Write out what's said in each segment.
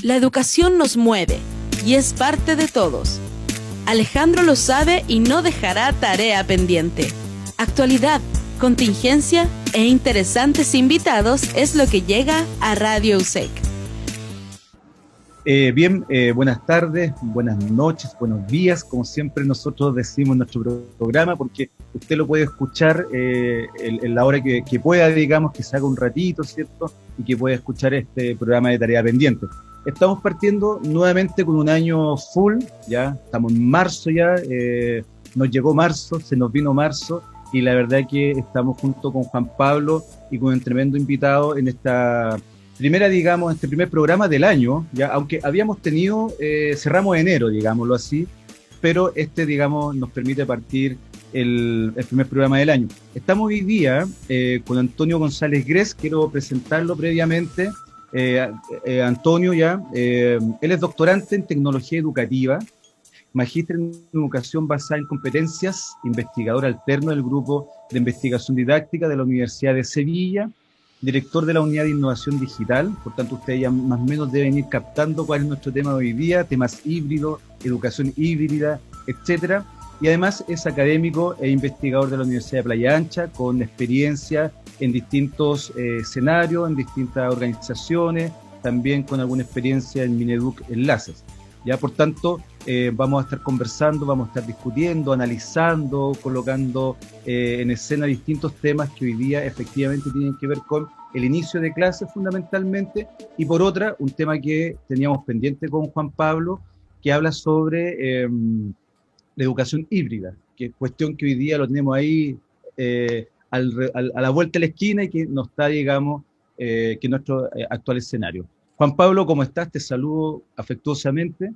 La educación nos mueve y es parte de todos. Alejandro lo sabe y no dejará tarea pendiente. Actualidad, contingencia e interesantes invitados es lo que llega a Radio USEC. Buenas tardes, buenas noches, buenos días, como siempre nosotros decimos en nuestro programa, porque usted lo puede escuchar en la hora que pueda, digamos, que se haga un ratito, ¿cierto? Y que pueda escuchar este programa de Tarea Pendiente. Estamos partiendo nuevamente con un año full, ya estamos en marzo ya, nos llegó marzo, se nos vino marzo, y la verdad que estamos junto con Juan Pablo y con un tremendo invitado en esta digamos, este primer programa del año, ya, aunque habíamos tenido, cerramos enero, digámoslo así, pero digamos, nos permite partir el primer programa del año. Estamos hoy día con Antonio González Gres, quiero presentarlo previamente. Antonio, él es doctorante en tecnología educativa, magíster en educación basada en competencias, investigador alterno del grupo de investigación didáctica de la Universidad de Sevilla, director de la unidad de innovación digital. Por tanto, ustedes ya más o menos deben ir captando cuál es nuestro tema de hoy día, temas híbridos, educación híbrida, etcétera. Y además es académico e investigador de la Universidad de Playa Ancha, con experiencia en distintos escenarios, en distintas organizaciones, también con alguna experiencia en Mineduc Enlaces. Ya, por tanto, vamos a estar conversando, vamos a estar discutiendo, analizando, colocando en escena distintos temas que hoy día efectivamente tienen que ver con el inicio de clases fundamentalmente, y por otra, un tema que teníamos pendiente con Juan Pablo, que habla sobre la educación híbrida, que es cuestión que hoy día lo tenemos ahí a la vuelta de la esquina y que no está, digamos, que es nuestro actual escenario. Juan Pablo, ¿cómo estás? Te saludo afectuosamente.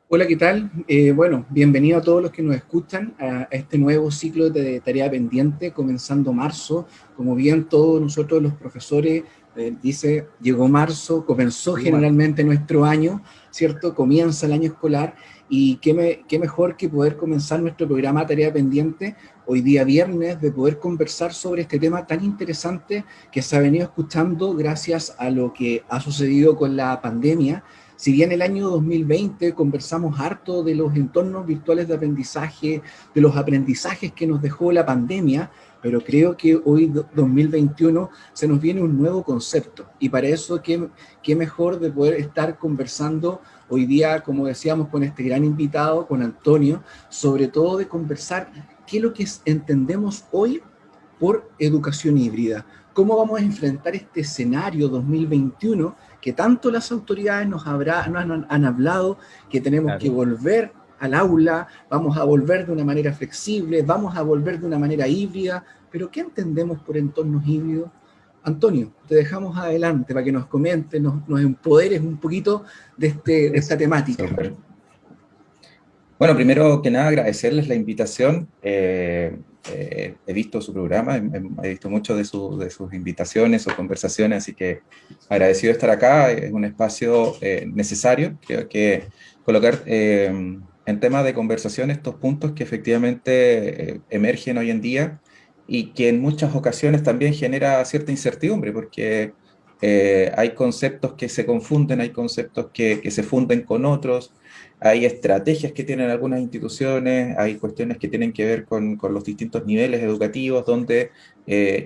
Hola, ¿qué tal? Bueno, bienvenido a todos los que nos escuchan a este nuevo ciclo de Tarea Pendiente, comenzando marzo. Como bien todos nosotros los profesores, dice, llegó marzo, comenzó generalmente nuestro año, ¿cierto? Comienza el año escolar y qué mejor que poder comenzar nuestro programa Tarea Pendiente hoy día viernes, de poder conversar sobre este tema tan interesante que se ha venido escuchando gracias a lo que ha sucedido con la pandemia. Si bien el año 2020 conversamos harto de los entornos virtuales de aprendizaje, de los aprendizajes que nos dejó la pandemia, pero creo que hoy, 2021, se nos viene un nuevo concepto. Y para eso, qué mejor de poder estar conversando hoy día, como decíamos, con este gran invitado, con Antonio, sobre todo de conversar qué es lo que entendemos hoy por educación híbrida. ¿Cómo vamos a enfrentar este escenario 2021 que tanto las autoridades nos han hablado, que tenemos que volver al aula, vamos a volver de una manera flexible, vamos a volver de una manera híbrida? Pero ¿qué entendemos por entornos híbridos? Antonio, te dejamos adelante para que nos comentes, nos empoderes un poquito de esta temática. Super. Bueno, primero que nada agradecerles la invitación. He visto su programa, he visto mucho de sus invitaciones, sus conversaciones, así que agradecido de estar acá. Es un espacio necesario. Creo que colocar en tema de conversación estos puntos que efectivamente emergen hoy en día y que en muchas ocasiones también genera cierta incertidumbre, porque hay conceptos que se confunden, hay conceptos que se funden con otros. Hay estrategias que tienen algunas instituciones, hay cuestiones que tienen que ver con los distintos niveles educativos, donde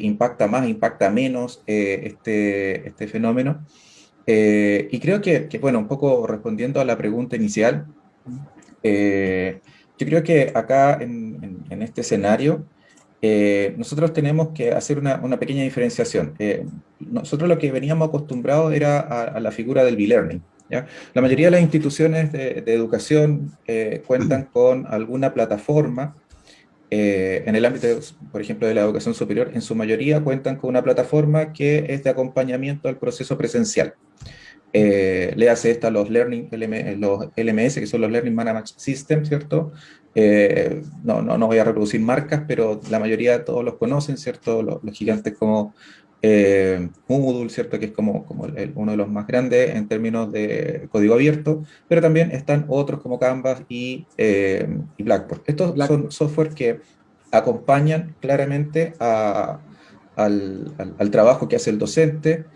impacta más, impacta menos este fenómeno. Y creo que, bueno, un poco respondiendo a la pregunta inicial, yo creo que acá en este escenario, nosotros tenemos que hacer una pequeña diferenciación. Nosotros lo que veníamos acostumbrados era a la figura del B-Learning. ¿Ya? La mayoría de las instituciones de educación cuentan con alguna plataforma en el ámbito, por ejemplo, de la educación superior. En su mayoría cuentan con una plataforma que es de acompañamiento al proceso presencial. Le hace esta los los LMS, que son los Learning Management Systems, ¿cierto? No voy a reproducir marcas, pero la mayoría de todos los conocen, ¿cierto? Los gigantes como Moodle, ¿cierto? Que es como uno de los más grandes en términos de código abierto, pero también están otros como Canvas y Blackboard. Estos son software que acompañan claramente al trabajo que hace el docente,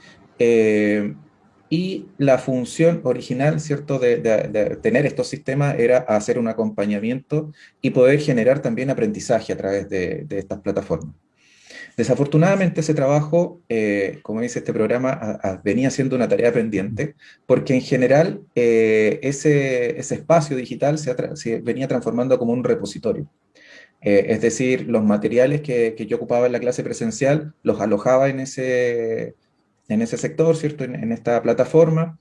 y la función original, ¿cierto?, de tener estos sistemas era hacer un acompañamiento y poder generar también aprendizaje a través de estas plataformas. Desafortunadamente ese trabajo, como dice este programa, venía siendo una tarea pendiente, porque en general ese espacio digital se venía transformando como un repositorio. Es decir, los materiales que yo ocupaba en la clase presencial los alojaba en ese sector, ¿cierto? En esta plataforma.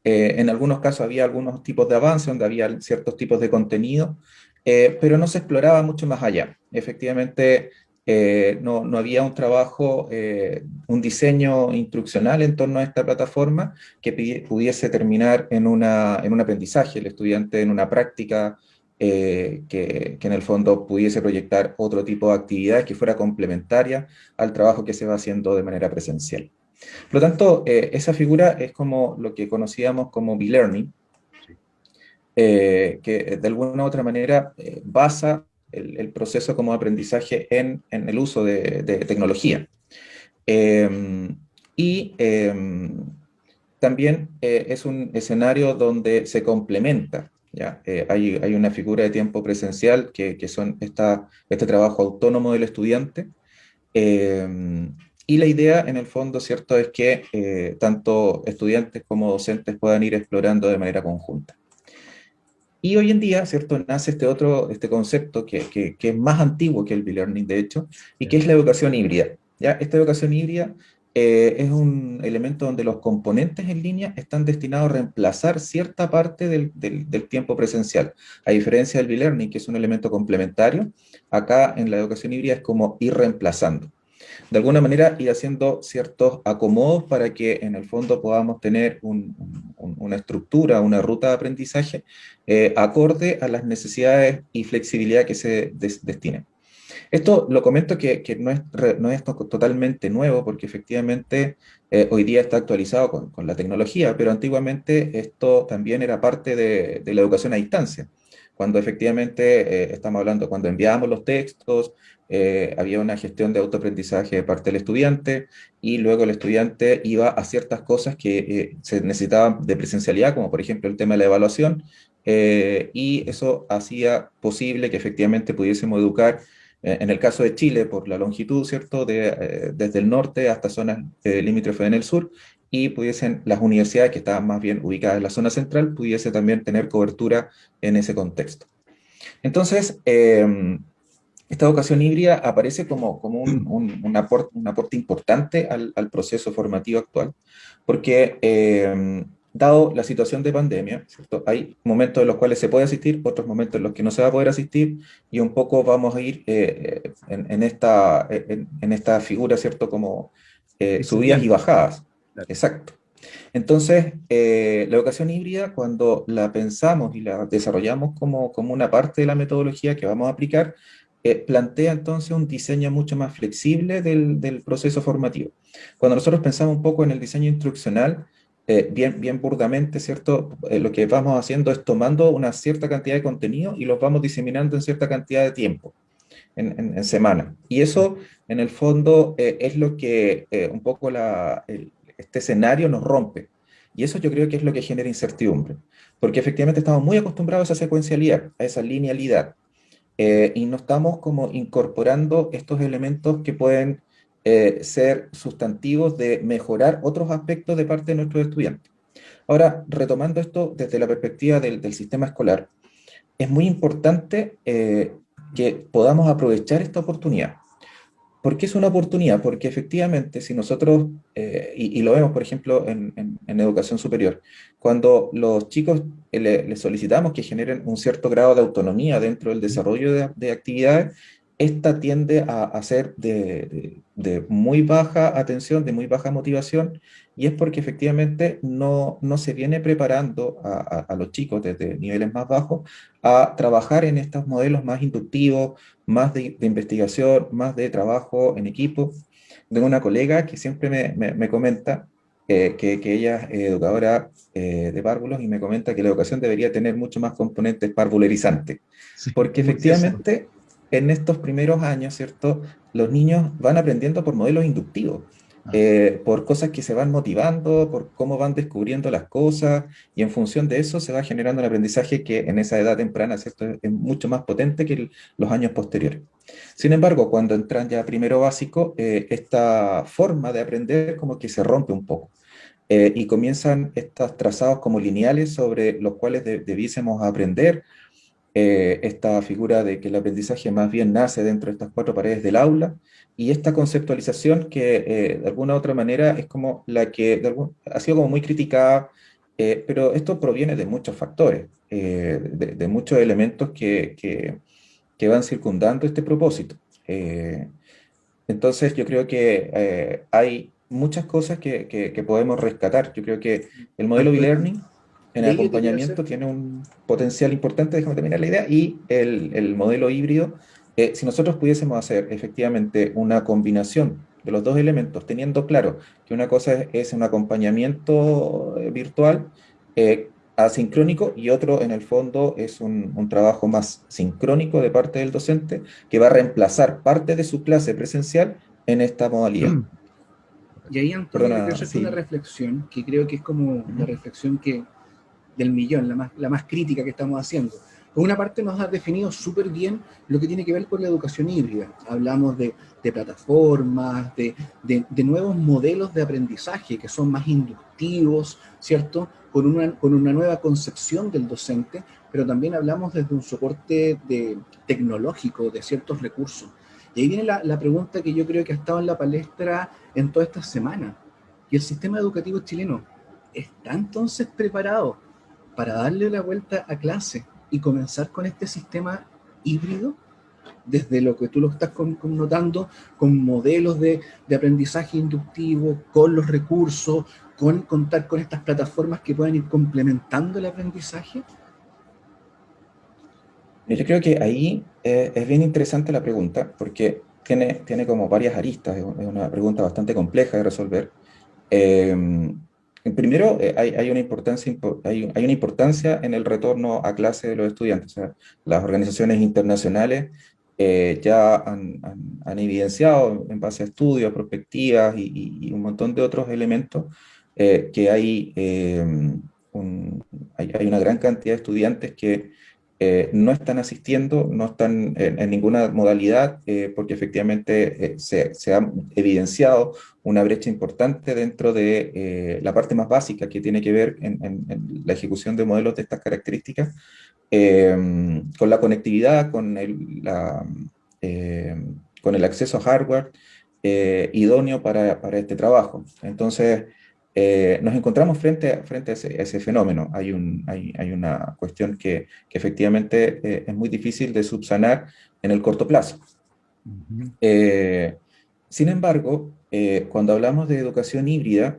En algunos casos había algunos tipos de avance donde había ciertos tipos de contenido, pero no se exploraba mucho más allá. Efectivamente, no había un trabajo, un diseño instruccional en torno a esta plataforma que pudiese terminar en un aprendizaje, el estudiante en una práctica que en el fondo pudiese proyectar otro tipo de actividades que fuera complementaria al trabajo que se va haciendo de manera presencial. Por lo tanto, esa figura es como lo que conocíamos como B-Learning, que de alguna u otra manera basa el proceso como aprendizaje en el uso de tecnología. Y también es un escenario donde se complementa. ¿Ya? Hay una figura de tiempo presencial que son este trabajo autónomo del estudiante. Y la idea, en el fondo, ¿cierto?, es que tanto estudiantes como docentes puedan ir explorando de manera conjunta. Y hoy en día, ¿cierto?, nace este concepto que es más antiguo que el B-Learning, de hecho, y que es la educación híbrida. ¿Ya? Esta educación híbrida es un elemento donde los componentes en línea están destinados a reemplazar cierta parte del tiempo presencial. A diferencia del B-Learning, que es un elemento complementario, acá en la educación híbrida es como ir reemplazando. De alguna manera ir haciendo ciertos acomodos para que en el fondo podamos tener una estructura, una ruta de aprendizaje acorde a las necesidades y flexibilidad que se destinen. Esto lo comento que no es totalmente nuevo, porque efectivamente hoy día está actualizado con la tecnología, pero antiguamente esto también era parte de la educación a distancia. Cuando efectivamente estamos hablando, cuando enviábamos los textos, había una gestión de autoaprendizaje de parte del estudiante y luego el estudiante iba a ciertas cosas que se necesitaban de presencialidad, como por ejemplo el tema de la evaluación, y eso hacía posible que efectivamente pudiésemos educar en el caso de Chile, por la longitud, ¿cierto?, desde el norte hasta zonas limítrofes en el sur, y pudiesen las universidades que estaban más bien ubicadas en la zona central, pudiese también tener cobertura en ese contexto. Entonces, esta educación híbrida aparece como un aporte importante al proceso formativo actual, porque dado la situación de pandemia, ¿cierto?, hay momentos en los cuales se puede asistir, otros momentos en los que no se va a poder asistir, y un poco vamos a ir en esta figura, ¿cierto?, como subidas y bajadas. Claro. Exacto. Entonces, la educación híbrida, cuando la pensamos y la desarrollamos como una parte de la metodología que vamos a aplicar, plantea entonces un diseño mucho más flexible del proceso formativo. Cuando nosotros pensamos un poco en el diseño instruccional, bien burdamente, ¿cierto? Lo que vamos haciendo es tomando una cierta cantidad de contenido y los vamos diseminando en cierta cantidad de tiempo, en semana. Y eso, en el fondo, es lo que un poco este escenario nos rompe. Y eso yo creo que es lo que genera incertidumbre, porque efectivamente estamos muy acostumbrados a esa secuencialidad, a esa linealidad, y no estamos como incorporando estos elementos que pueden ser sustantivos de mejorar otros aspectos de parte de nuestros estudiantes. Ahora, retomando esto desde la perspectiva del sistema escolar, es muy importante que podamos aprovechar esta oportunidad. ¿Por qué es una oportunidad? Porque efectivamente, si nosotros, y lo vemos por ejemplo en educación superior, cuando los chicos les solicitamos que generen un cierto grado de autonomía dentro del desarrollo de actividades, esta tiende a ser de muy baja atención, de muy baja motivación, y es porque efectivamente no se viene preparando a los chicos desde niveles más bajos a trabajar en estos modelos más inductivos, más de investigación, más de trabajo en equipo. Tengo una colega que siempre me comenta que ella es educadora de párvulos y me comenta que la educación debería tener mucho más componentes parvularizantes, sí, porque efectivamente en estos primeros años, ¿cierto?, los niños van aprendiendo por modelos inductivos. por cosas que se van motivando, por cómo van descubriendo las cosas, y en función de eso se va generando un aprendizaje que en esa edad temprana, ¿cierto?, es mucho más potente que los años posteriores. Sin embargo, cuando entran ya a primero básico, esta forma de aprender como que se rompe un poco. Y comienzan estos trazados como lineales sobre los cuales debiésemos aprender, esta figura de que el aprendizaje más bien nace dentro de estas cuatro paredes del aula, y esta conceptualización que de alguna u otra manera es como la que ha sido como muy criticada, pero esto proviene de muchos factores, de muchos elementos que van circundando este propósito. Entonces yo creo que hay muchas cosas que podemos rescatar. Yo creo que el modelo e-learning en Y ahí yo te quiero acompañamiento tiene un potencial importante, déjame terminar la idea, y el modelo híbrido, si nosotros pudiésemos hacer efectivamente una combinación de los dos elementos, teniendo claro que una cosa es un acompañamiento virtual, asincrónico, y otro en el fondo es un trabajo más sincrónico de parte del docente, que va a reemplazar parte de su clase presencial en esta modalidad. Y ahí, Antonio, te quiero Perdona, hacerte una sí. reflexión que creo que es como la reflexión del millón, la más crítica que estamos haciendo. Por una parte nos ha definido súper bien lo que tiene que ver con la educación híbrida. Hablamos de plataformas, de nuevos modelos de aprendizaje que son más inductivos, ¿cierto? Con una nueva concepción del docente, pero también hablamos desde un soporte tecnológico de ciertos recursos. Y ahí viene la pregunta que yo creo que ha estado en la palestra en toda esta semana. ¿Y el sistema educativo chileno está entonces preparado para darle la vuelta a clase y comenzar con este sistema híbrido? Desde lo que tú lo estás connotando, con modelos de aprendizaje inductivo, con los recursos, con contar con estas plataformas que puedan ir complementando el aprendizaje. Yo creo que ahí es bien interesante la pregunta, porque tiene como varias aristas, es una pregunta bastante compleja de resolver. Primero, hay una importancia en el retorno a clase de los estudiantes. O sea, las organizaciones internacionales ya han evidenciado, en base a estudios, perspectivas y un montón de otros elementos, que hay una gran cantidad de estudiantes que no están asistiendo, no están en ninguna modalidad, porque efectivamente se ha evidenciado una brecha importante dentro de la parte más básica que tiene que ver en la ejecución de modelos de estas características, con la conectividad, con el acceso a hardware idóneo para este trabajo. Entonces, nos encontramos frente a ese fenómeno. Hay una cuestión que efectivamente es muy difícil de subsanar en el corto plazo. Sin embargo, cuando hablamos de educación híbrida,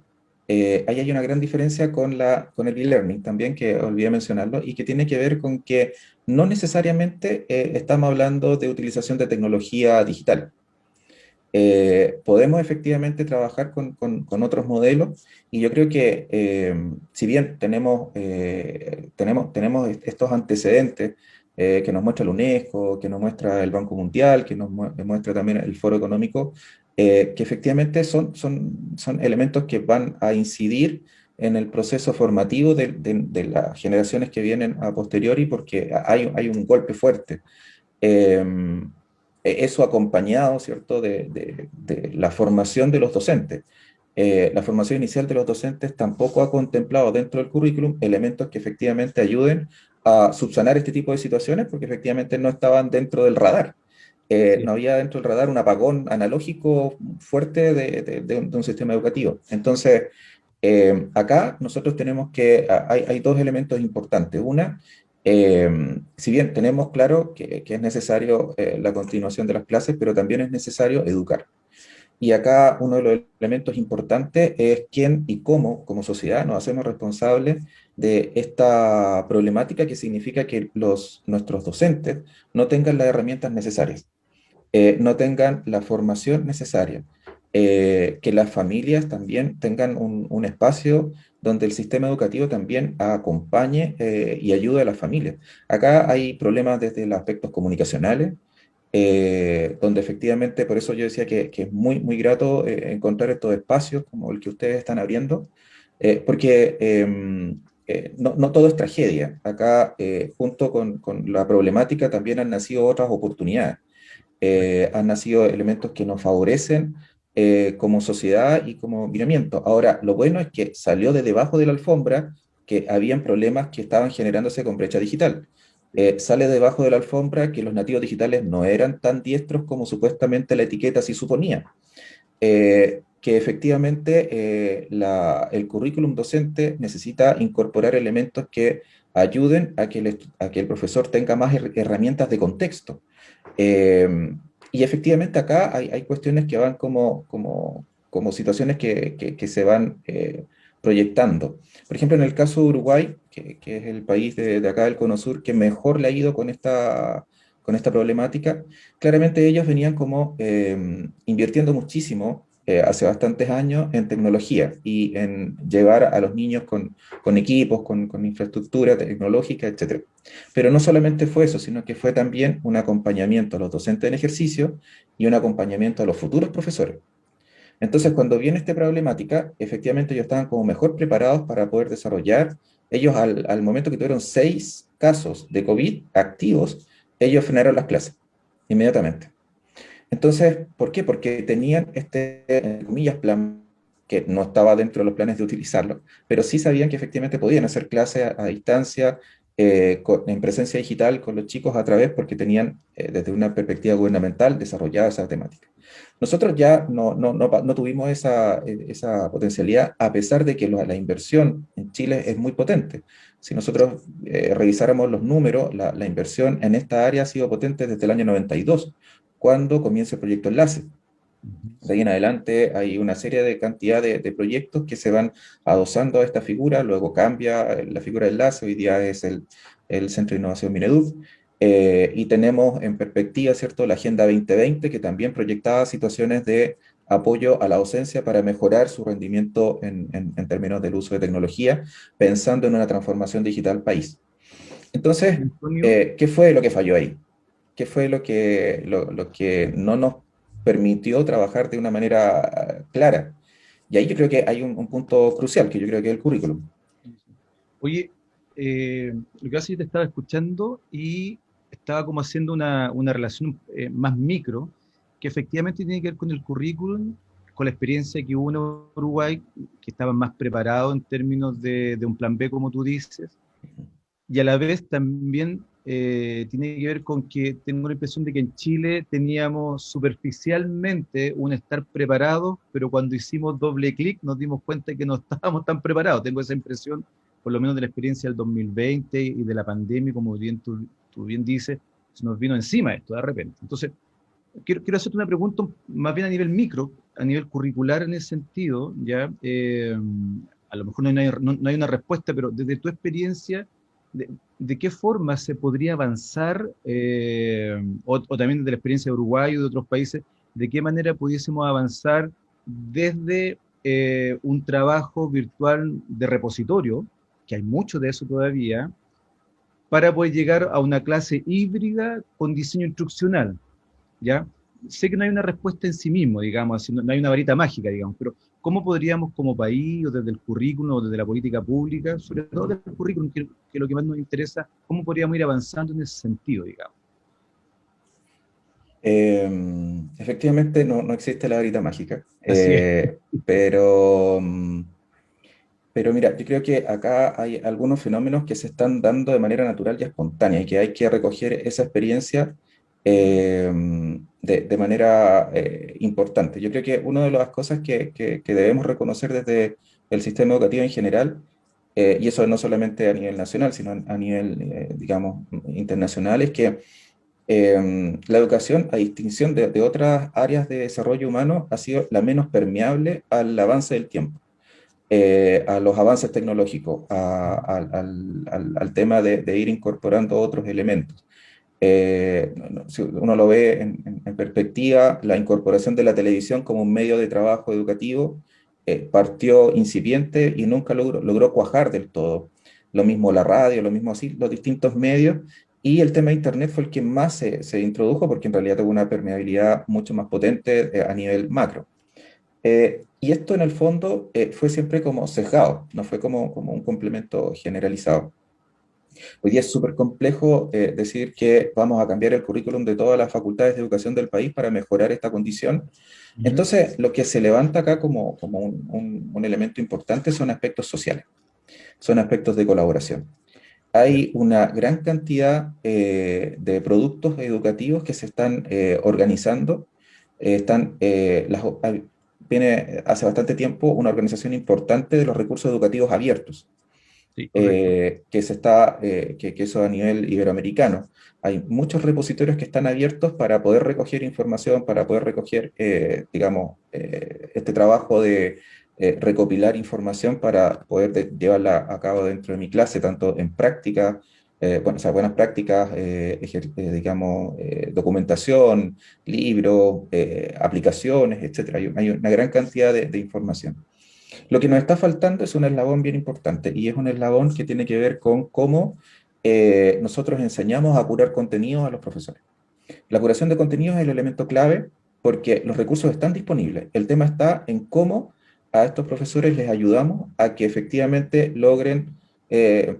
ahí hay una gran diferencia con el e-learning también, que olvidé mencionarlo, y que tiene que ver con que no necesariamente estamos hablando de utilización de tecnología digital. Podemos efectivamente trabajar con otros modelos, y yo creo que si bien tenemos estos antecedentes que nos muestra la UNESCO, que nos muestra el Banco Mundial, que nos muestra también el Foro Económico, que efectivamente son elementos que van a incidir en el proceso formativo de las generaciones que vienen a posteriori, porque hay un golpe fuerte. Eso acompañado, ¿cierto?, de la formación de los docentes. La formación inicial de los docentes tampoco ha contemplado dentro del currículum elementos que efectivamente ayuden a subsanar este tipo de situaciones, porque efectivamente no estaban dentro del radar. No había dentro del radar un apagón analógico fuerte de un sistema educativo. Entonces, acá nosotros tenemos hay dos elementos importantes. Una, si bien tenemos claro que es necesario la continuación de las clases, pero también es necesario educar. Y acá uno de los elementos importantes es quién y cómo, como sociedad, nos hacemos responsables de esta problemática, que significa que nuestros docentes no tengan las herramientas necesarias, no tengan la formación necesaria, que las familias también tengan un espacio donde el sistema educativo también acompañe y ayude a las familias. Acá hay problemas desde los aspectos comunicacionales, donde efectivamente, por eso yo decía que es muy, muy grato encontrar estos espacios como el que ustedes están abriendo, porque no todo es tragedia. Acá, junto con la problemática, también han nacido otras oportunidades. Han nacido elementos que nos favorecen como sociedad y como miramiento. Ahora, lo bueno es que salió de debajo de la alfombra que habían problemas que estaban generándose con brecha digital. Sale debajo de la alfombra que los nativos digitales no eran tan diestros como supuestamente la etiqueta sí suponía. Que efectivamente el currículum docente necesita incorporar elementos que ayuden a que el profesor tenga más herramientas de contexto. Eh, y efectivamente acá hay cuestiones que van como situaciones que se van proyectando. Por ejemplo, en el caso de Uruguay, que es el país de acá del Cono Sur que mejor le ha ido con esta problemática, claramente ellos venían como invirtiendo muchísimo hace bastantes años en tecnología y en llevar a los niños con equipos, con infraestructura tecnológica, etc. Pero no solamente fue eso, sino que fue también un acompañamiento a los docentes en ejercicio y un acompañamiento a los futuros profesores. Entonces, cuando viene esta problemática, efectivamente ellos estaban como mejor preparados para poder desarrollar. Ellos al momento que tuvieron 6 casos de COVID activos, ellos frenaron las clases inmediatamente. Entonces, ¿por qué? Porque tenían entre comillas, plan que no estaba dentro de los planes de utilizarlo, pero sí sabían que efectivamente podían hacer clases a distancia, en presencia digital con los chicos a través, porque tenían, desde una perspectiva gubernamental, desarrollada esa temática. Nosotros ya no tuvimos esa potencialidad, a pesar de que la inversión en Chile es muy potente. Si nosotros revisáramos los números, la inversión en esta área ha sido potente desde el año 92, cuando comienza el proyecto Enlace. De ahí en adelante hay una serie de cantidad de proyectos que se van adosando a esta figura, luego cambia la figura de Enlace, hoy día es el Centro de Innovación Mineduc, y tenemos en perspectiva, ¿cierto?, la Agenda 2020, que también proyectaba situaciones de apoyo a la docencia para mejorar su rendimiento en términos del uso de tecnología, pensando en una transformación digital país. Entonces, Antonio, ¿qué fue lo que falló ahí? ¿Qué fue lo que no nos permitió trabajar de una manera clara? Y ahí yo creo que hay un punto crucial, que yo creo que es el currículum. oye, lo que pasa es que te estaba escuchando y estaba como haciendo una relación más micro, que efectivamente tiene que ver con el currículum, con la experiencia que hubo en Uruguay, que estaban más preparados en términos de un plan B, como tú dices, y a la vez también tiene que ver con que tengo la impresión de que en Chile teníamos superficialmente un estar preparado, pero cuando hicimos doble clic nos dimos cuenta de que no estábamos tan preparados. Tengo esa impresión, por lo menos de la experiencia del 2020 y de la pandemia, como bien tú bien dices, se nos vino encima esto de repente. Entonces, quiero hacerte una pregunta más bien a nivel micro, a nivel curricular en ese sentido, ¿ya? A lo mejor no hay una respuesta, pero desde tu experiencia, de qué forma se podría avanzar, o también de la experiencia de Uruguay o de otros países, de qué manera pudiésemos avanzar desde un trabajo virtual de repositorio, que hay mucho de eso todavía, para poder llegar a una clase híbrida con diseño instruccional, ¿ya? Sé que no hay una respuesta en sí mismo, digamos, así, no hay una varita mágica, digamos, pero ¿cómo podríamos como país, o desde el currículum, o desde la política pública, sobre todo desde el currículum, que es lo que más nos interesa, cómo podríamos ir avanzando en ese sentido, digamos? Efectivamente, no existe la varita mágica, Así es. pero mira, yo creo que acá hay algunos fenómenos que se están dando de manera natural y espontánea y que hay que recoger esa experiencia eh, de manera importante. Yo creo que una de las cosas que debemos reconocer desde el sistema educativo en general, y eso no solamente a nivel nacional, sino a nivel, digamos, internacional, es que la educación, a distinción de otras áreas de desarrollo humano, ha sido la menos permeable al avance del tiempo, a los avances tecnológicos, al tema de ir incorporando otros elementos. Si uno lo ve en perspectiva, la incorporación de la televisión como un medio de trabajo educativo partió incipiente y nunca logró cuajar del todo. Lo mismo la radio, lo mismo así, los distintos medios, Y el tema de Internet fue el que más se introdujo porque en realidad tuvo una permeabilidad mucho más potente a nivel macro. Y esto en el fondo fue siempre como sesgado, no fue como un complemento generalizado. Hoy día es súper complejo decir que vamos a cambiar el currículum de todas las facultades de educación del país para mejorar esta condición. Ujú. Entonces, lo que se levanta acá como un elemento importante son aspectos sociales, son aspectos de colaboración. Ya. Hay una gran cantidad de productos educativos que se están organizando. Viene hace bastante tiempo una organización importante de los recursos educativos abiertos, Sí, correcto. que eso a nivel iberoamericano. Hay muchos repositorios que están abiertos para poder recoger información, para poder recoger, digamos, este trabajo de recopilar información para poder llevarla a cabo dentro de mi clase, tanto en práctica, bueno, o sea, buenas prácticas, digamos, documentación, libros, aplicaciones, etcétera. Hay una gran cantidad de información. Lo que nos está faltando es un eslabón bien importante y es un eslabón que tiene que ver con cómo nosotros enseñamos a curar contenidos a los profesores. La curación de contenidos es el elemento clave porque los recursos están disponibles. El tema está en cómo a estos profesores les ayudamos a que efectivamente logren eh,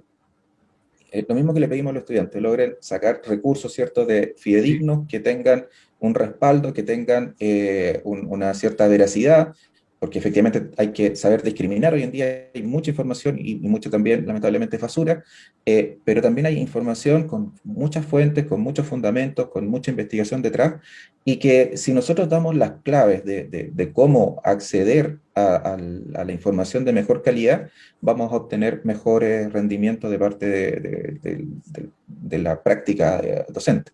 lo mismo que le pedimos a los estudiantes, logren sacar recursos, ¿cierto?, de Sí. fidedignos, que tengan un respaldo, que tengan una cierta veracidad, porque efectivamente hay que saber discriminar. Hoy en día hay mucha información y mucho también, lamentablemente, es basura, pero también hay información con muchas fuentes, con muchos fundamentos, con mucha investigación detrás, y que si nosotros damos las claves de cómo acceder a la información de mejor calidad, vamos a obtener mejores rendimientos de parte de la práctica docente.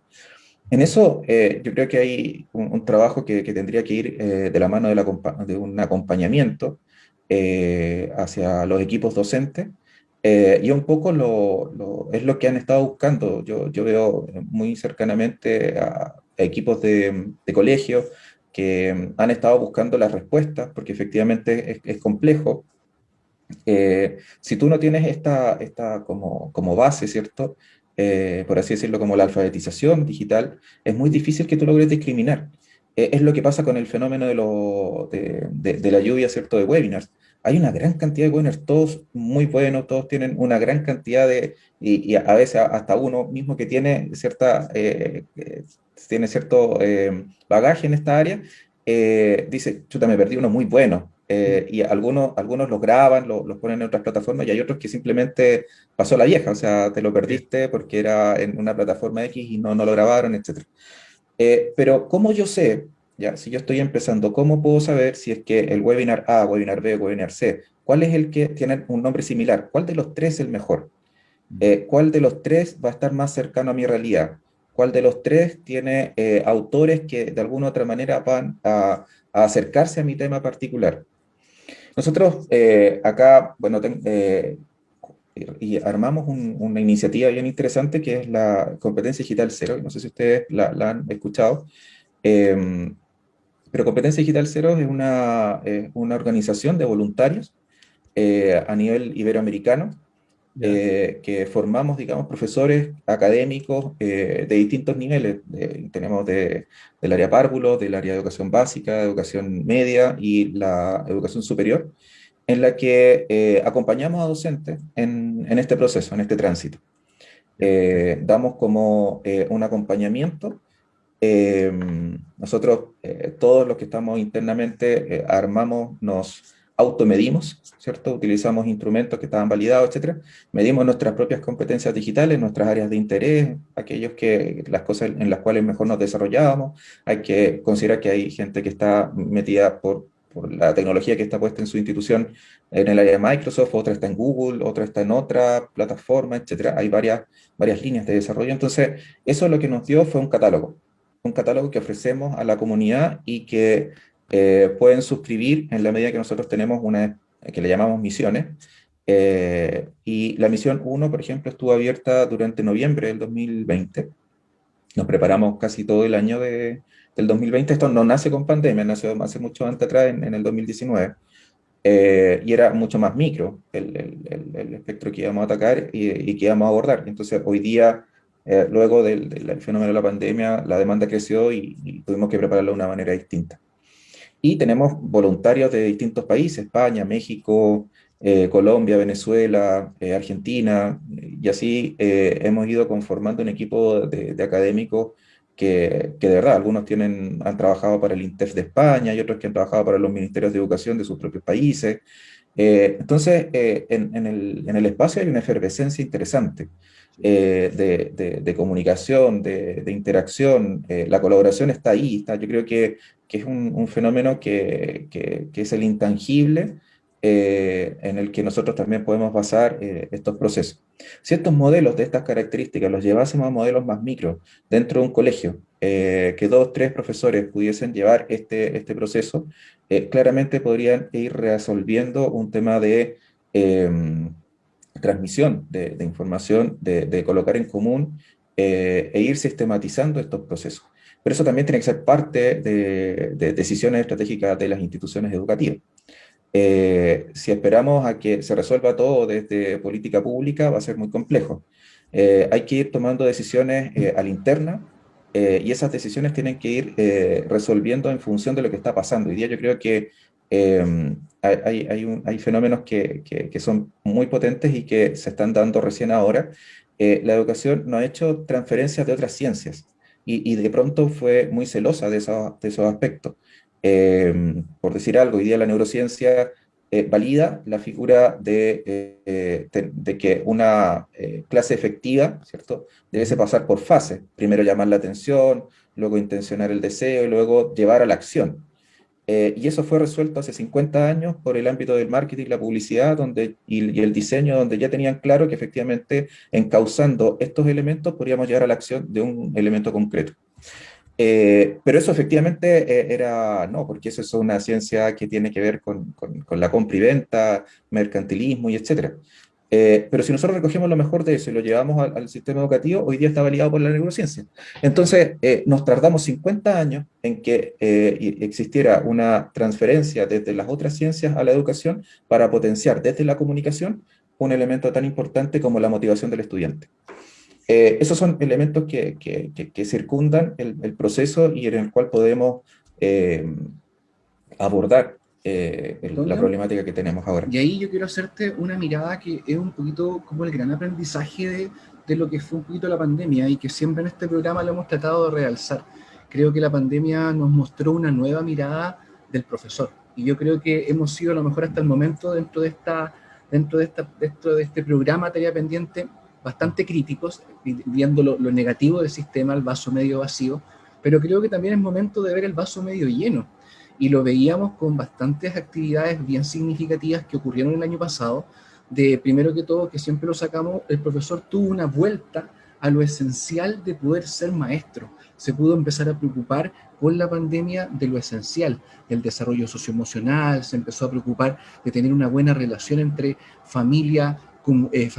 En eso, yo creo que hay un trabajo que tendría que ir de la mano de un acompañamiento hacia los equipos docentes, y un poco es lo que han estado buscando. Yo veo muy cercanamente a equipos de colegio que han estado buscando las respuestas, porque efectivamente es complejo. Si tú no tienes esta como base, ¿cierto? Por así decirlo, como la alfabetización digital, es muy difícil que tú logres discriminar. Es lo que pasa con el fenómeno de la lluvia, ¿cierto? De webinars. Hay una gran cantidad de webinars, todos muy buenos, todos tienen una gran cantidad y a veces hasta uno mismo que tiene tiene cierto bagaje en esta área, dice, chuta, me perdí uno muy bueno. Y algunos los graban, los ponen en otras plataformas y hay otros que simplemente pasó la vieja, o sea, te lo Sí. perdiste porque era en una plataforma X y no lo grabaron, etcétera. Pero ¿cómo yo sé, ya, si yo estoy empezando, cómo puedo saber si es que el webinar A, webinar B, webinar C, cuál es el que tiene un nombre similar? ¿Cuál de los tres es el mejor? ¿Cuál de los tres va a estar más cercano a mi realidad? ¿Cuál de los tres tiene autores que de alguna u otra manera van a acercarse a mi tema particular? Nosotros acá, bueno, y armamos una iniciativa bien interesante que es la Competencia Digital Cero. No sé si ustedes la han escuchado, eh, pero Competencia Digital Cero es una organización de voluntarios a nivel iberoamericano Ya. que formamos, digamos, profesores académicos de distintos niveles. Tenemos del área párvulo, del área de educación básica, educación media y la educación superior, en la que acompañamos a docentes en este proceso, en este tránsito. Ya, perfecto. Damos como un acompañamiento. eh, Nosotros, todos los que estamos internamente, nos automedimos, ¿cierto? Utilizamos instrumentos que estaban validados, etcétera. Medimos nuestras propias competencias digitales, nuestras áreas de interés, las cosas en las cuales mejor nos desarrollábamos. Hay que considerar que hay gente que está metida por la tecnología que está puesta en su institución en el área de Microsoft, otra está en Google, otra está en otra plataforma, etcétera. Hay varias líneas de desarrollo. Entonces, eso lo que nos dio fue un catálogo que ofrecemos a la comunidad y que pueden suscribir en la medida que nosotros tenemos una que le llamamos misiones. Y la misión uno, por ejemplo, estuvo abierta durante noviembre del 2020. Nos preparamos casi todo el año del 2020. Esto no nace con pandemia, nació hace mucho antes atrás, en el 2019. Y era mucho más micro el espectro que íbamos a atacar y que íbamos a abordar. Entonces, hoy día Luego del fenómeno de la pandemia, la demanda creció y tuvimos que prepararlo de una manera distinta. Y tenemos voluntarios de distintos países, España, México, Colombia, Venezuela, Argentina, y así hemos ido conformando un equipo de académicos que de verdad, algunos han trabajado para el INTEF de España y otros que han trabajado para los ministerios de educación de sus propios países. Entonces, en el espacio hay una efervescencia interesante de comunicación, de interacción. La colaboración está ahí, está. Yo creo que es un fenómeno que es el intangible en el que nosotros también podemos basar estos procesos. Si estos modelos de estas características los llevásemos a modelos más micro dentro de un colegio, que 2, 3 profesores pudiesen llevar este proceso, claramente podrían ir resolviendo un tema de transmisión de información, de colocar en común e ir sistematizando estos procesos. Pero eso también tiene que ser parte de decisiones estratégicas de las instituciones educativas. Si esperamos a que se resuelva todo desde política pública, va a ser muy complejo. Hay que ir tomando decisiones a la interna y esas decisiones tienen que ir resolviendo en función de lo que está pasando. Hoy día yo creo que hay fenómenos que son muy potentes y que se están dando recién ahora. La educación no ha hecho transferencias de otras ciencias y de pronto fue muy celosa de esos aspectos. Por decir algo, hoy día la neurociencia valida la figura de que una clase efectiva, ¿cierto? Debe pasar por fases. Primero llamar la atención, luego intencionar el deseo y luego llevar a la acción. Y eso fue resuelto hace 50 años por el ámbito del marketing, la publicidad y el diseño, donde ya tenían claro que efectivamente encauzando estos elementos podríamos llegar a la acción de un elemento concreto. Pero eso efectivamente no, porque eso es una ciencia que tiene que ver con la compra y venta, mercantilismo y etcétera. Pero si nosotros recogemos lo mejor de eso y lo llevamos al sistema educativo, hoy día está validado por la neurociencia. Entonces, nos tardamos 50 años en que existiera una transferencia desde las otras ciencias a la educación para potenciar desde la comunicación un elemento tan importante como la motivación del estudiante. Esos son elementos que circundan el proceso y en el cual podemos abordar la problemática que tenemos ahora. Y ahí yo quiero hacerte una mirada que es un poquito como el gran aprendizaje de lo que fue un poquito la pandemia y que siempre en este programa lo hemos tratado de realzar. Creo que la pandemia nos mostró una nueva mirada del profesor y yo creo que hemos sido a lo mejor hasta el momento dentro de este programa Tarea Pendiente bastante críticos, viendo lo negativo del sistema, el vaso medio vacío, pero creo que también es momento de ver el vaso medio lleno. Y lo veíamos con bastantes actividades bien significativas que ocurrieron el año pasado, de primero que todo, que siempre lo sacamos, el profesor tuvo una vuelta a lo esencial de poder ser maestro. Se pudo empezar a preocupar con la pandemia de lo esencial, del desarrollo socioemocional, se empezó a preocupar de tener una buena relación entre familia,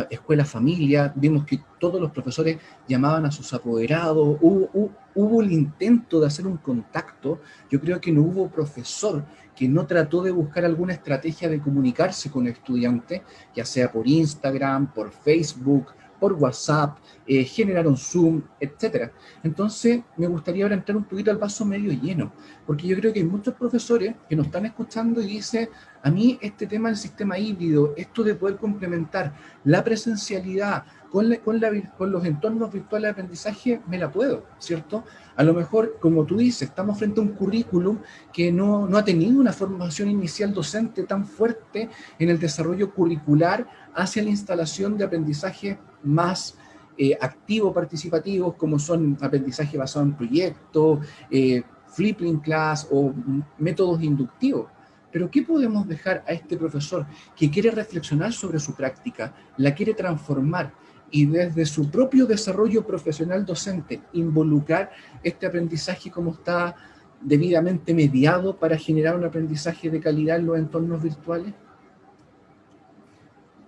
escuela-familia, vimos que todos los profesores llamaban a sus apoderados, hubo el intento de hacer un contacto. Yo creo que no hubo profesor que no trató de buscar alguna estrategia de comunicarse con el estudiante, ya sea por Instagram, por Facebook, por WhatsApp, generaron Zoom, etc. Entonces, me gustaría ahora entrar un poquito al vaso medio lleno, porque yo creo que hay muchos profesores que nos están escuchando y dicen, a mí este tema del sistema híbrido, esto de poder complementar la presencialidad con los entornos virtuales de aprendizaje, me la puedo, ¿cierto? A lo mejor, como tú dices, estamos frente a un currículum que no ha tenido una formación inicial docente tan fuerte en el desarrollo curricular hacia la instalación de aprendizaje más activos, participativos, como son aprendizaje basado en proyectos, flipping class o métodos inductivos. Pero ¿qué podemos dejar a este profesor que quiere reflexionar sobre su práctica, la quiere transformar y desde su propio desarrollo profesional docente involucrar este aprendizaje como está debidamente mediado para generar un aprendizaje de calidad en los entornos virtuales?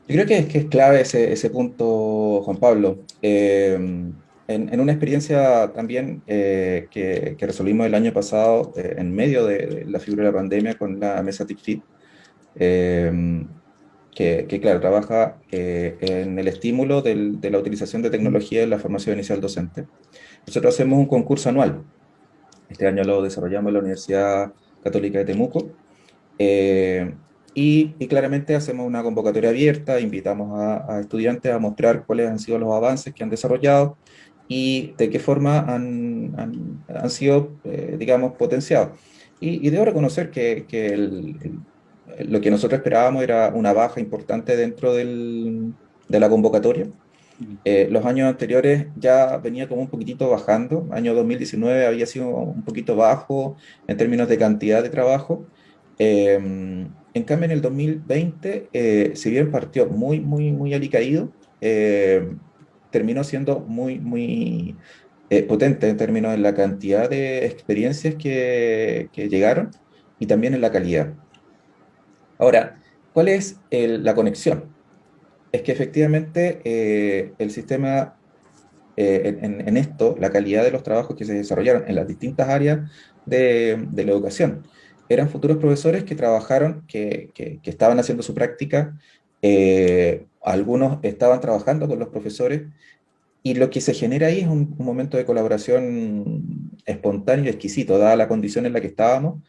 Yo creo que es clave ese punto, Juan Pablo. En una experiencia también que resolvimos el año pasado, en medio de la figura de la pandemia con la mesa TICFIT, claro, trabaja en el estímulo de la utilización de tecnología en la formación inicial docente. Nosotros hacemos un concurso anual. Este año lo desarrollamos en la Universidad Católica de Temuco. Eh, y claramente hacemos una convocatoria abierta, invitamos a estudiantes a mostrar cuáles han sido los avances que han desarrollado y de qué forma han sido, digamos, potenciados. Y debo reconocer que lo que nosotros esperábamos era una baja importante dentro de la convocatoria. Los años anteriores ya venía como un poquitito bajando. Año 2019 había sido un poquito bajo en términos de cantidad de trabajo. En cambio, en el 2020, si bien partió muy alicaído, terminó siendo muy potente en términos de la cantidad de experiencias que llegaron y también en la calidad. Ahora, ¿cuál es la conexión? Es que efectivamente el sistema, en esto, la calidad de los trabajos que se desarrollaron en las distintas áreas de la educación, eran futuros profesores que trabajaron, que estaban haciendo su práctica, algunos estaban trabajando con los profesores, y lo que se genera ahí es un momento de colaboración espontáneo y exquisito, dada la condición en la que estábamos.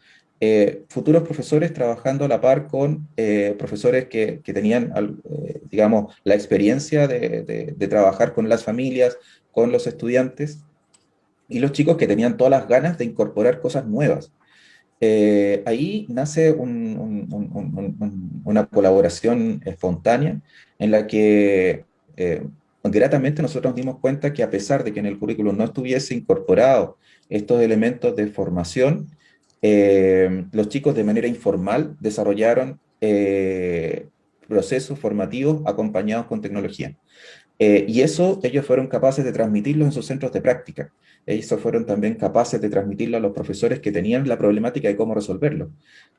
Futuros profesores trabajando a la par con profesores que tenían, digamos, la experiencia de trabajar con las familias, con los estudiantes, y los chicos que tenían todas las ganas de incorporar cosas nuevas. Ahí nace una colaboración espontánea en la que gratamente nosotros nos dimos cuenta que a pesar de que en el currículum no estuviese incorporado estos elementos de formación, los chicos de manera informal desarrollaron procesos formativos acompañados con tecnología. Y eso ellos fueron capaces de transmitirlo en sus centros de práctica. Ellos fueron también capaces de transmitirlo a los profesores que tenían la problemática de cómo resolverlo.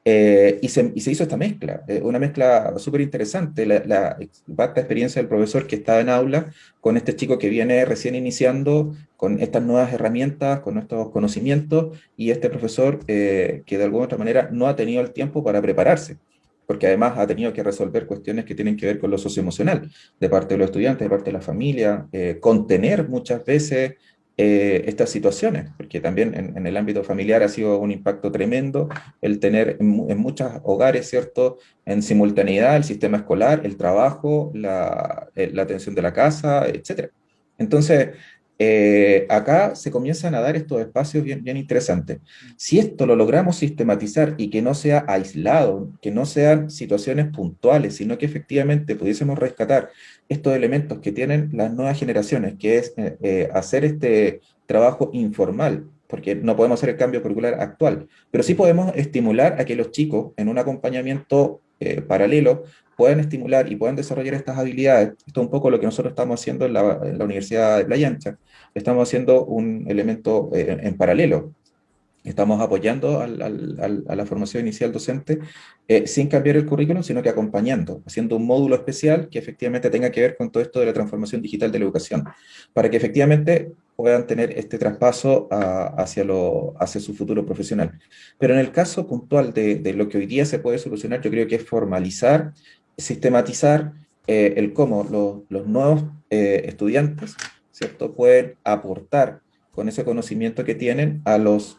Y se hizo esta mezcla, una mezcla súper interesante, la vasta experiencia del profesor que estaba en aula con este chico que viene recién iniciando, con estas nuevas herramientas, con estos conocimientos, y este profesor que de alguna otra manera no ha tenido el tiempo para prepararse, porque además ha tenido que resolver cuestiones que tienen que ver con lo socioemocional, de parte de los estudiantes, de parte de la familia, contener muchas veces estas situaciones, porque también en el ámbito familiar ha sido un impacto tremendo el tener en muchos hogares, ¿cierto?, en simultaneidad el sistema escolar, el trabajo, la atención de la casa, etc. Entonces, acá se comienzan a dar estos espacios bien interesantes. Si esto lo logramos sistematizar y que no sea aislado, que no sean situaciones puntuales, sino que efectivamente pudiésemos rescatar estos elementos que tienen las nuevas generaciones, que es hacer este trabajo informal, porque no podemos hacer el cambio curricular actual, pero sí podemos estimular a que los chicos en un acompañamiento paralelo puedan estimular y puedan desarrollar estas habilidades. Esto es un poco lo que nosotros estamos haciendo en la Universidad de Playa Ancha. Estamos haciendo un elemento en paralelo. Estamos apoyando a la formación inicial docente sin cambiar el currículum, sino que acompañando, haciendo un módulo especial que efectivamente tenga que ver con todo esto de la transformación digital de la educación, para que efectivamente puedan tener este traspaso hacia su futuro profesional. Pero en el caso puntual de lo que hoy día se puede solucionar, yo creo que es formalizar, sistematizar el cómo los nuevos estudiantes, ¿cierto?, pueden aportar con ese conocimiento que tienen a los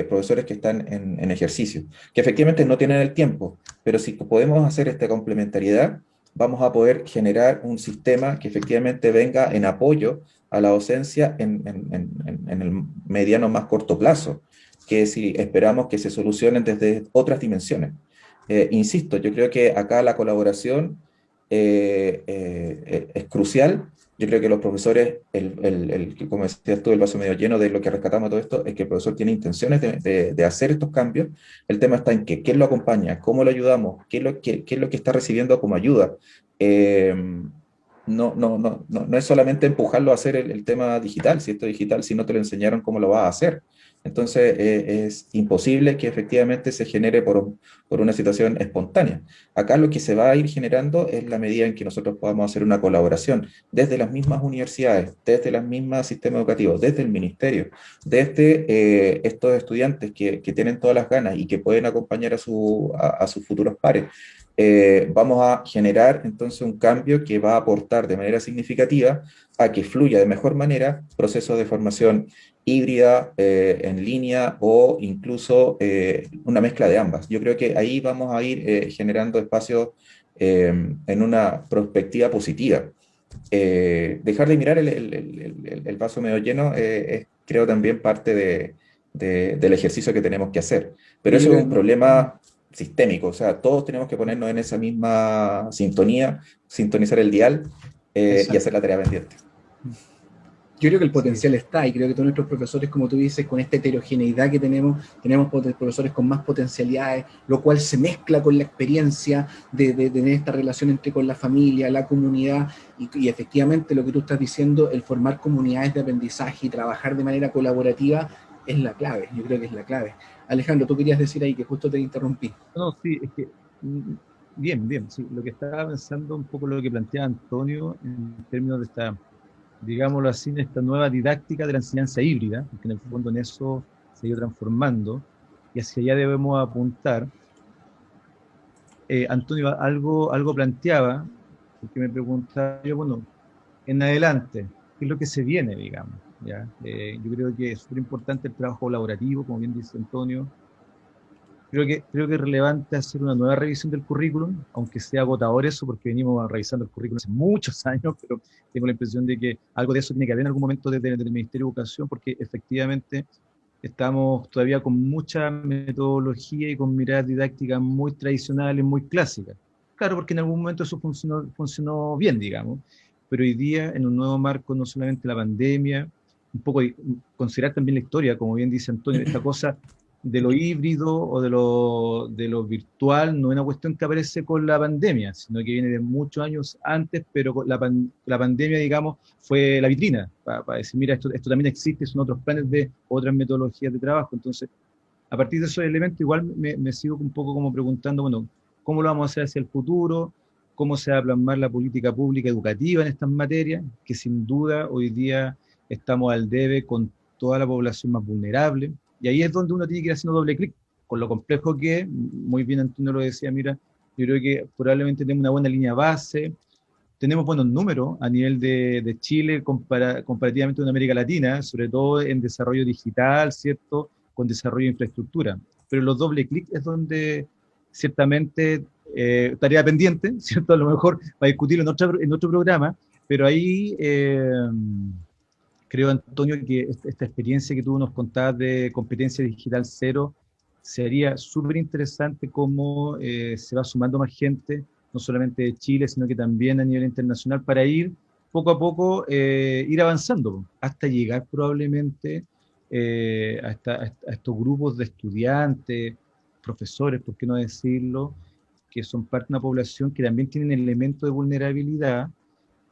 profesores que están en ejercicio, que efectivamente no tienen el tiempo, pero si podemos hacer esta complementariedad, vamos a poder generar un sistema que efectivamente venga en apoyo a la docencia en el mediano más corto plazo, que si esperamos que se solucionen desde otras dimensiones. Insisto, yo creo que acá la colaboración es crucial. Yo creo que los profesores, como decías tú, el vaso medio lleno de lo que rescatamos de todo esto, es que el profesor tiene intenciones de hacer estos cambios. El tema está en quién lo acompaña, cómo lo ayudamos, qué es lo que está recibiendo como ayuda. No es solamente empujarlo a hacer el tema digital, si esto es digital, si no te lo enseñaron, ¿cómo lo vas a hacer? Entonces es imposible que efectivamente se genere por una situación espontánea. Acá lo que se va a ir generando es la medida en que nosotros podamos hacer una colaboración desde las mismas universidades, desde las mismas sistemas educativos, desde el ministerio, desde estos estudiantes que tienen todas las ganas y que pueden acompañar a sus futuros pares. vamos a generar entonces un cambio que va a aportar de manera significativa a que fluya de mejor manera procesos de formación híbrida, en línea o incluso una mezcla de ambas. Yo creo que ahí vamos a ir generando espacios en una perspectiva positiva. Dejar de mirar el vaso medio lleno es, creo, también parte del ejercicio que tenemos que hacer. Pero eso es un problema sistémico, o sea, todos tenemos que ponernos en esa misma sintonía, sintonizar el dial y hacer la tarea pendiente. Yo creo que el potencial está, y creo que todos nuestros profesores, como tú dices, con esta heterogeneidad que tenemos profesores con más potencialidades, lo cual se mezcla con la experiencia de tener esta relación con la familia, la comunidad, y efectivamente lo que tú estás diciendo, el formar comunidades de aprendizaje y trabajar de manera colaborativa es la clave, yo creo que es la clave. Alejandro, tú querías decir ahí, que justo te interrumpí. No, sí, es que, bien, sí, lo que estaba pensando un poco lo que plantea Antonio en términos de esta, digámoslo así, esta nueva didáctica de la enseñanza híbrida, que en el fondo en eso se ha ido transformando, y hacia allá debemos apuntar. Antonio algo planteaba, porque me preguntaba yo, bueno, en adelante, ¿qué es lo que se viene, digamos? ¿Ya? Yo creo que es súper importante el trabajo colaborativo, como bien dice Antonio. Creo que es relevante hacer una nueva revisión del currículum, aunque sea agotador eso, porque venimos revisando el currículum hace muchos años, pero tengo la impresión de que algo de eso tiene que haber en algún momento desde el Ministerio de Educación, porque efectivamente estamos todavía con mucha metodología y con miradas didácticas muy tradicionales, muy clásicas. Claro, porque en algún momento eso funcionó bien, digamos, pero hoy día, en un nuevo marco, no solamente la pandemia, un poco considerar también la historia, como bien dice Antonio, esta cosa de lo híbrido o de lo virtual no es una cuestión que aparece con la pandemia, sino que viene de muchos años antes, pero la pandemia, digamos, fue la vitrina para decir, mira, esto también existe, son otros planes de otras metodologías de trabajo. Entonces, a partir de esos elementos, igual me sigo un poco como preguntando, bueno, ¿cómo lo vamos a hacer hacia el futuro? ¿Cómo se va a plasmar la política pública educativa en estas materias? Que sin duda hoy día estamos al debe con toda la población más vulnerable. Y ahí es donde uno tiene que ir haciendo doble clic, con lo complejo que es. Muy bien Antonio lo decía, mira, yo creo que probablemente tenemos una buena línea base, tenemos buenos números a nivel de Chile comparativamente con América Latina, sobre todo en desarrollo digital, ¿cierto?, con desarrollo de infraestructura. Pero los doble clic es donde ciertamente tarea pendiente, ¿cierto?, a lo mejor para discutirlo en otro programa, pero ahí creo, Antonio, que esta experiencia que tú nos contabas de competencia digital cero sería súper interesante cómo se va sumando más gente, no solamente de Chile, sino que también a nivel internacional, para ir poco a poco, ir avanzando, hasta llegar probablemente a estos grupos de estudiantes, profesores, por qué no decirlo, que son parte de una población que también tienen elementos de vulnerabilidad,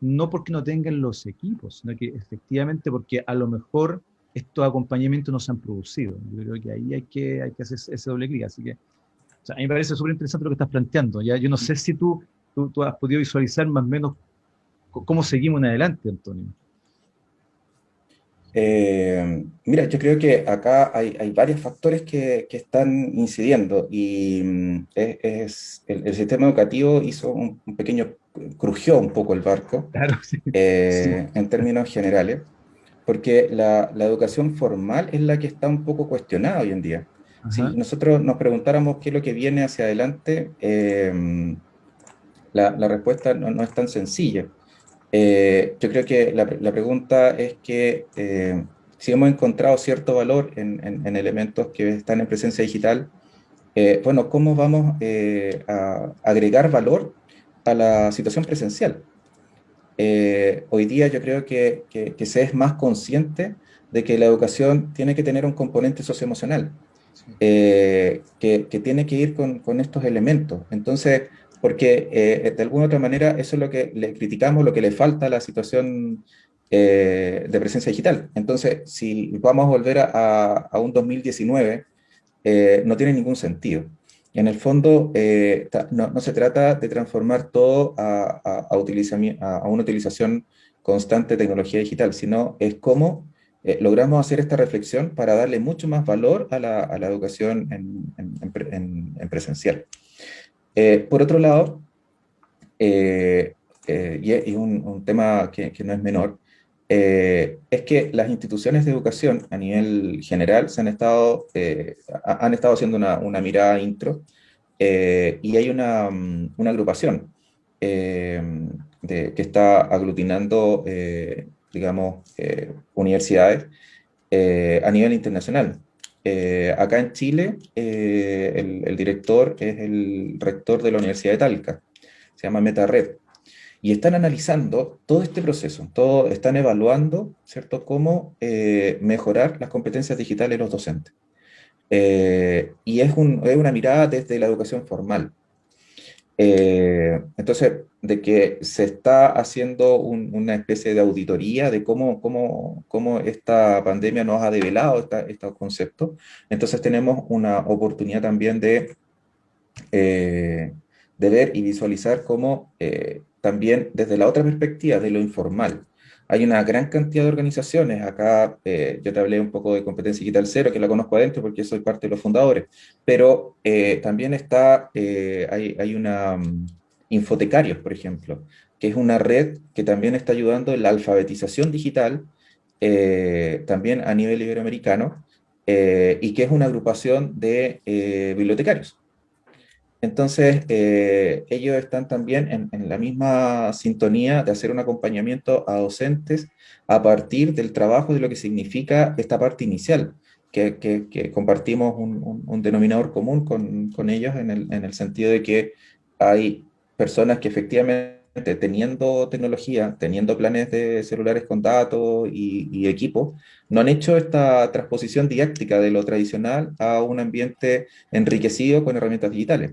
no porque no tengan los equipos, sino que efectivamente porque a lo mejor estos acompañamientos no se han producido. Yo creo que ahí hay que hacer ese doble clic. Así que, o sea, a mí me parece súper interesante lo que estás planteando. ¿Ya? Yo no sé si tú has podido visualizar más o menos cómo seguimos en adelante, Antonio. Mira, yo creo que acá hay varios factores que están incidiendo y el sistema educativo hizo un pequeño, crujió un poco el barco, Claro, sí. Sí. En términos generales, porque la educación formal es la que está un poco cuestionada hoy en día. Ajá. Si nosotros nos preguntáramos qué es lo que viene hacia adelante, la respuesta no es tan sencilla. Yo creo que la pregunta es que si hemos encontrado cierto valor en elementos que están en presencia digital, bueno, ¿cómo vamos a agregar valor a la situación presencial? Hoy día yo creo que se es más consciente de que la educación tiene que tener un componente socioemocional, que tiene que ir con estos elementos. Entonces, porque de alguna u otra manera eso es lo que le criticamos, lo que le falta a la situación de presencia digital. Entonces, si vamos a volver a un 2019, no tiene ningún sentido. En el fondo, no se trata de transformar todo a una utilización constante de tecnología digital, sino es cómo logramos hacer esta reflexión para darle mucho más valor a la educación en presencial. Por otro lado, y un tema que no es menor, es que las instituciones de educación a nivel general han estado haciendo una mirada intro, y hay una agrupación que está aglutinando, digamos, universidades a nivel internacional. Acá en Chile, el director es el rector de la Universidad de Talca, se llama MetaRed, y están analizando todo este proceso, están evaluando, ¿cierto?, cómo mejorar las competencias digitales de los docentes. Y es una mirada desde la educación formal. Entonces, de que se está haciendo una especie de auditoría de cómo esta pandemia nos ha develado estos conceptos. Entonces tenemos una oportunidad también de ver y visualizar cómo también desde la otra perspectiva, de lo informal. Hay una gran cantidad de organizaciones. Acá yo te hablé un poco de Competencia Digital Cero, que la conozco adentro porque soy parte de los fundadores, pero también hay una Infotecarios, por ejemplo, que es una red que también está ayudando en la alfabetización digital, también a nivel iberoamericano, y que es una agrupación de bibliotecarios. Entonces, ellos están también en la misma sintonía de hacer un acompañamiento a docentes a partir del trabajo de lo que significa esta parte inicial, que compartimos un denominador común con ellos en el sentido de que hay personas que efectivamente, teniendo tecnología, teniendo planes de celulares con datos y equipo, no han hecho esta transposición didáctica de lo tradicional a un ambiente enriquecido con herramientas digitales.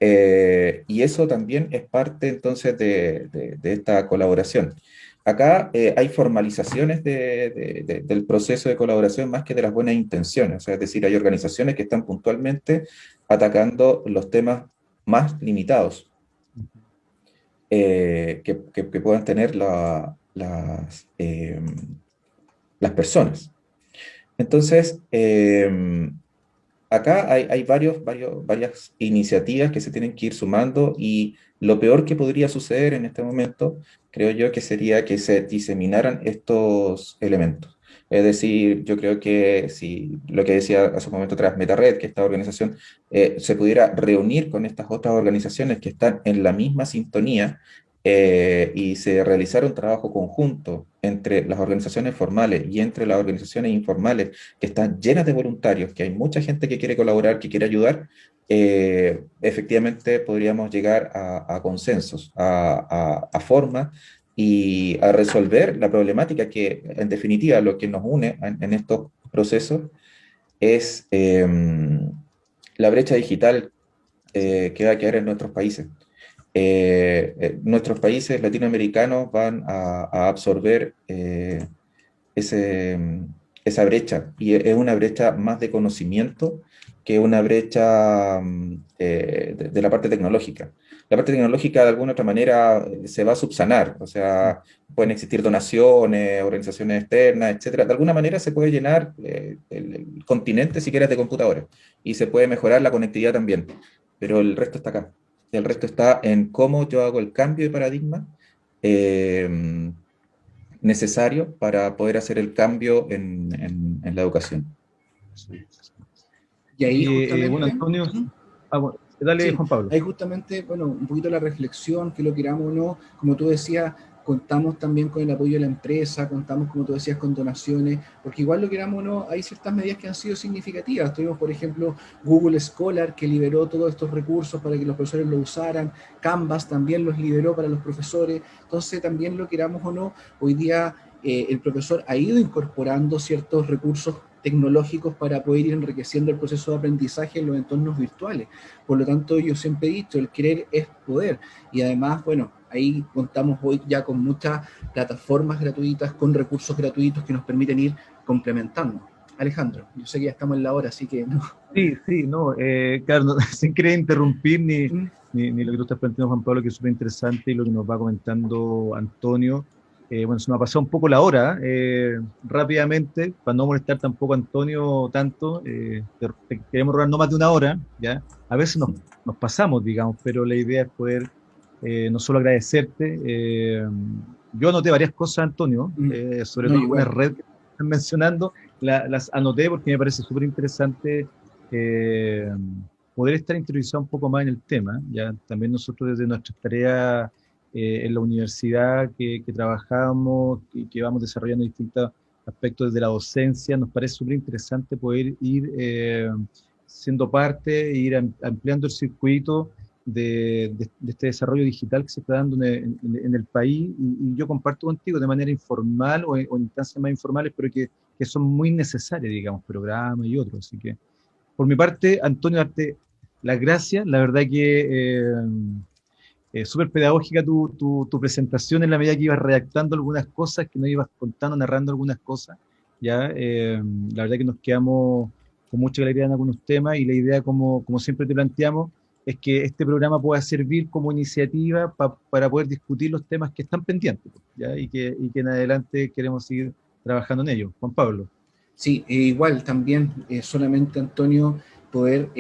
Y eso también es parte entonces de esta colaboración. Acá hay formalizaciones del proceso de colaboración más que de las buenas intenciones, o sea, es decir, hay organizaciones que están puntualmente atacando los temas más limitados que puedan tener las personas. Entonces, acá hay varias iniciativas que se tienen que ir sumando, y lo peor que podría suceder en este momento, creo yo, que sería que se diseminaran estos elementos. Es decir, yo creo que si lo que decía hace un momento atrás MetaRed, que esta organización se pudiera reunir con estas otras organizaciones que están en la misma sintonía, y se realizara un trabajo conjunto entre las organizaciones formales y entre las organizaciones informales, que están llenas de voluntarios, que hay mucha gente que quiere colaborar, que quiere ayudar, efectivamente podríamos llegar a consensos, a formas y a resolver la problemática que, en definitiva, lo que nos une en estos procesos es la brecha digital que va a quedar en nuestros países. Nuestros países latinoamericanos van a absorber esa brecha, y es una brecha más de conocimiento que una brecha de la parte tecnológica. La parte tecnológica, de alguna otra manera, se va a subsanar, o sea, pueden existir donaciones, organizaciones externas, etcétera. De alguna manera se puede llenar el continente, si quieres, de computadores, y se puede mejorar la conectividad también, pero el resto está acá. El resto está en cómo yo hago el cambio de paradigma necesario para poder hacer el cambio en la educación. Y ahí justamente, bueno, Antonio, bueno, dale, sí, Juan Pablo. ahí justamente, bueno, un poquito la reflexión, que lo queramos o no, como tú decías, contamos también con el apoyo de la empresa, contamos, como tú decías, con donaciones, porque igual lo queramos o no, hay ciertas medidas que han sido significativas. Tuvimos, por ejemplo, Google Scholar, que liberó todos estos recursos para que los profesores lo usaran, Canvas también los liberó para los profesores. Entonces, también lo queramos o no, hoy día el profesor ha ido incorporando ciertos recursos tecnológicos para poder ir enriqueciendo el proceso de aprendizaje en los entornos virtuales. Por lo tanto, yo siempre he dicho, el querer es poder. Y además, bueno, ahí contamos hoy ya con muchas plataformas gratuitas, con recursos gratuitos que nos permiten ir complementando. Alejandro, yo sé que ya estamos en la hora, así que no. Sí, no, claro, no, sin querer interrumpir ni lo que tú estás planteando, Juan Pablo, que es súper interesante, y lo que nos va comentando Antonio. Bueno, se me ha pasado un poco la hora, rápidamente, para no molestar tampoco a Antonio tanto, te queremos robar no más de una hora, ¿ya? A veces nos pasamos, digamos, pero la idea es poder no solo agradecerte. Yo anoté varias cosas, Antonio, sobre todo una red que están mencionando, las anoté porque me parece súper interesante poder estar interiorizado un poco más en el tema, ¿ya? También nosotros desde nuestras tareas en la universidad que trabajamos y que vamos desarrollando distintos aspectos de la docencia, nos parece súper interesante poder ir siendo parte, ir ampliando el circuito de este desarrollo digital que se está dando en el país, y yo comparto contigo de manera informal o en instancias más informales, pero que son muy necesarias, digamos, programas y otros. Así que, por mi parte, Antonio, darte las gracias. La verdad que súper pedagógica tu presentación, en la medida que ibas redactando algunas cosas, que nos ibas contando, narrando algunas cosas. ¿Ya? La verdad que nos quedamos con mucha claridad en algunos temas, y la idea, como siempre te planteamos, es que este programa pueda servir como iniciativa para poder discutir los temas que están pendientes, ¿ya? Y que en adelante queremos seguir trabajando en ellos. Juan Pablo. Sí, igual también, solamente, Antonio, poder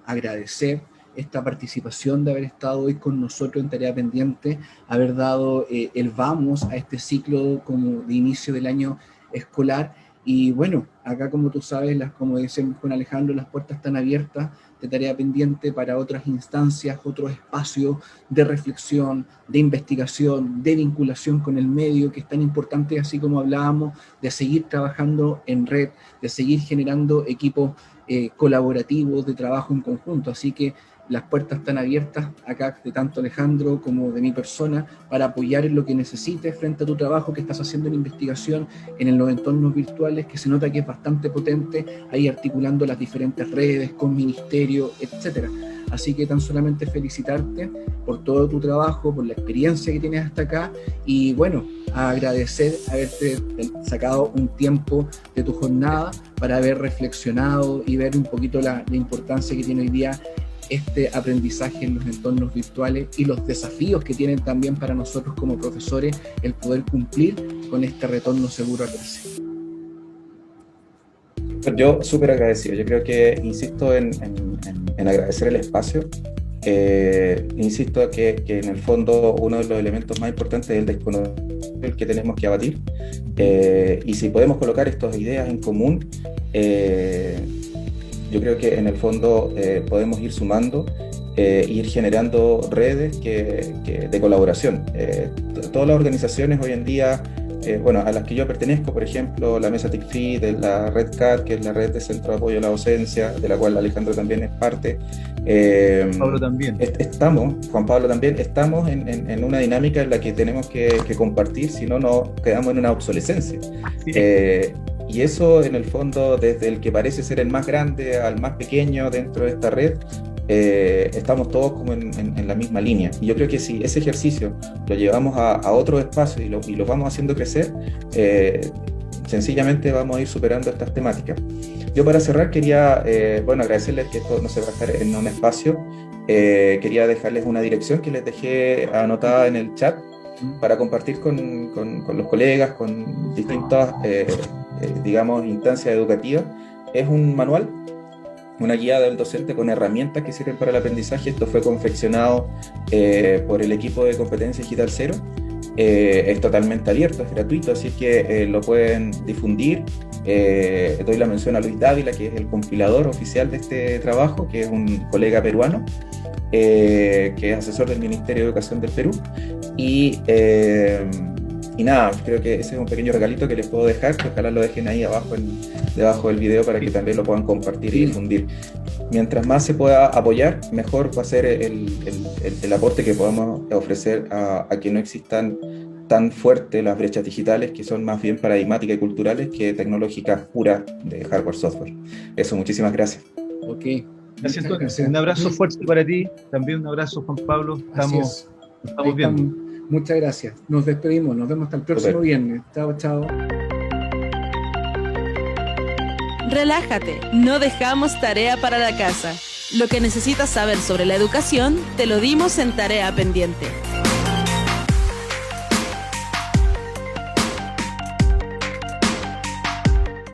agradecer esta participación, de haber estado hoy con nosotros en Tarea Pendiente, haber dado el vamos a este ciclo como de inicio del año escolar. Y bueno, acá, como tú sabes, como decimos con Alejandro, las puertas están abiertas de Tarea Pendiente para otras instancias, otros espacios de reflexión, de investigación, de vinculación con el medio, que es tan importante, así como hablábamos, de seguir trabajando en red, de seguir generando equipos colaborativos de trabajo en conjunto. Así que las puertas están abiertas acá de tanto Alejandro como de mi persona para apoyar en lo que necesites frente a tu trabajo que estás haciendo en investigación en los entornos virtuales, que se nota que es bastante potente, ahí articulando las diferentes redes con ministerio, etcétera. Así que tan solamente felicitarte por todo tu trabajo, por la experiencia que tienes hasta acá, y bueno, agradecer haberte sacado un tiempo de tu jornada para haber reflexionado y ver un poquito la importancia que tiene hoy día este aprendizaje en los entornos virtuales y los desafíos que tienen también para nosotros como profesores el poder cumplir con este retorno seguro a clase. Yo súper agradecido. Yo creo que, insisto en agradecer el espacio. Insisto que en el fondo uno de los elementos más importantes es el desconocimiento que tenemos que abatir. Y si podemos colocar estas ideas en común, yo creo que en el fondo podemos ir sumando, ir generando redes de colaboración. Todas las organizaciones hoy en día, bueno, a las que yo pertenezco, por ejemplo, la Mesa TICFI, de la Red CAT, que es la red de Centro de Apoyo a la Docencia, de la cual Alejandro también es parte. Pablo también. Juan Pablo también, estamos en una dinámica en la que tenemos que compartir, si no, nos quedamos en una obsolescencia. Y eso, en el fondo, desde el que parece ser el más grande al más pequeño dentro de esta red, estamos todos como en la misma línea. Y yo creo que si ese ejercicio lo llevamos a otro espacio y lo vamos haciendo crecer, sencillamente vamos a ir superando estas temáticas. Yo, para cerrar, quería agradecerles que esto no se va a dejar en un espacio. Quería dejarles una dirección que les dejé anotada en el chat para compartir con los colegas, con distintas instancias educativas. Es un manual, una guía del docente con herramientas que sirven para el aprendizaje. Esto fue confeccionado por el equipo de Competencia Digital Cero. Es totalmente abierto, es gratuito, así que lo pueden difundir. Doy la mención a Luis Dávila, que es el compilador oficial de este trabajo, que es un colega peruano, que es asesor del Ministerio de Educación del Perú. Y nada, creo que ese es un pequeño regalito que les puedo dejar, que ojalá lo dejen ahí debajo del video para que también lo puedan compartir y difundir. Mientras más se pueda apoyar, mejor va a ser el aporte que podamos ofrecer a que no existan tan fuertes las brechas digitales, que son más bien paradigmáticas y culturales que tecnológicas puras de hardware-software. Eso, muchísimas gracias. Ok. Gracias. Un abrazo fuerte para ti, también un abrazo, Juan Pablo. Estamos viendo. Muchas gracias. Nos despedimos, nos vemos hasta el próximo viernes. Chao, chao. Relájate, no dejamos tarea para la casa. Lo que necesitas saber sobre la educación te lo dimos en Tarea Pendiente.